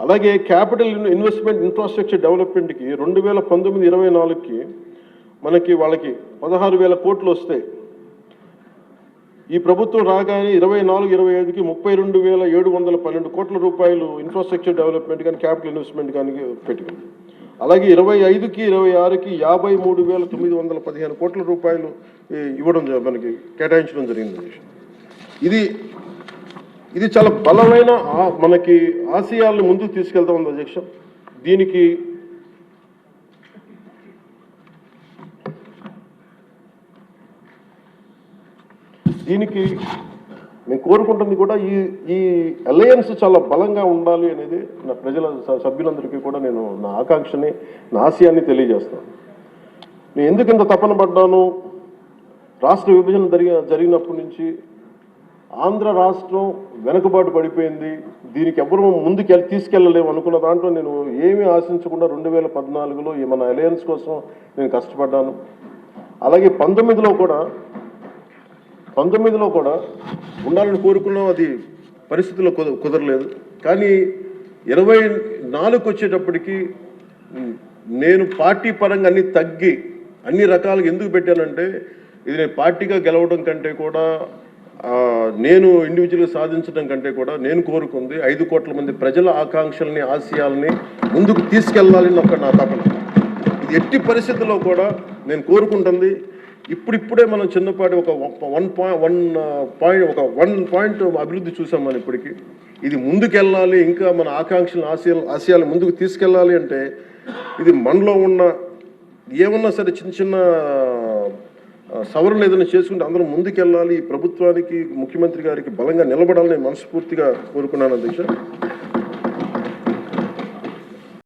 అలాగే capital investment infrastructure డెవలప్మెంట్కి 2019-24కి మనకి వాళ్ళకి 16,000 కోట్లు వస్తాయి. ఈ ప్రభుత్వం రాగానే 24-25కి 32,712 కోట్ల రూపాయలు ఇన్ఫ్రాస్ట్రక్చర్ డెవలప్మెంట్ కానీ క్యాపిటల్ ఇన్వెస్ట్మెంట్ కానీ పెట్టుకుంది. అలాగే 25-26కి 53,915 కోట్ల రూపాయలు ఇవ్వడం మనకి కేటాయించడం జరిగింది. ఇది చాలా బలమైన మనకి ఆశయాలను ముందుకు తీసుకెళ్తా ఉంది అధ్యక్ష. దీనికి నేను కోరుకుంటుంది కూడా ఈ అలయన్స్ చాలా బలంగా ఉండాలి అనేది నా ప్రజల సభ్యులందరికీ కూడా నేను నా ఆకాంక్షని, నా ఆశయాన్ని తెలియజేస్తాను. నేను ఎందుకు ఇంత తపన పడ్డాను, రాష్ట్ర విభజన జరిగినప్పటి నుంచి ఆంధ్ర రాష్ట్రం వెనుకబాటు పడిపోయింది, దీనికి ఎవరు ముందుకు తీసుకెళ్ళలేము అనుకున్న దాంట్లో నేను ఏమీ ఆశించకుండా 2014లో మన అలయన్స్ కోసం నేను కష్టపడ్డాను. అలాగే 19లో కూడా ఉండాలని కోరుకున్నాం, అది పరిస్థితుల్లో కుదరలేదు. కానీ 24కి వచ్చేటప్పటికి నేను పార్టీ పరంగా అన్ని తగ్గి అన్ని రకాలుగా ఎందుకు పెట్టానంటే, ఇది నేను పార్టీగా గెలవడం కంటే కూడా నేను ఇండివిజువల్గా సాధించడం కంటే కూడా నేను కోరుకుంది 5 కోట్ల మంది ప్రజల ఆకాంక్షల్ని, ఆశయాల్ని ముందుకు తీసుకెళ్లాలని నా తపన. ఇది ఎట్టి పరిస్థితుల్లో కూడా నేను కోరుకుంటుంది. ఇప్పుడిప్పుడే మనం చిన్నపాటి ఒక 1 పాయింట్ అభివృద్ధి చూసాం మనం ఇప్పటికీ. ఇది ముందుకెళ్ళాలి, ఇంకా మన ఆకాంక్షలను, ఆశయాలు ముందుకు తీసుకెళ్ళాలి అంటే ఇది మనలో ఉన్న ఏమన్నా సరే చిన్న సవరణ ఏదైనా చేసుకుంటే అందరం ముందుకెళ్ళాలి. ఈ ప్రభుత్వానికి, ముఖ్యమంత్రి గారికి బలంగా నిలబడాలని మనస్ఫూర్తిగా కోరుకున్నాను అధ్యక్ష.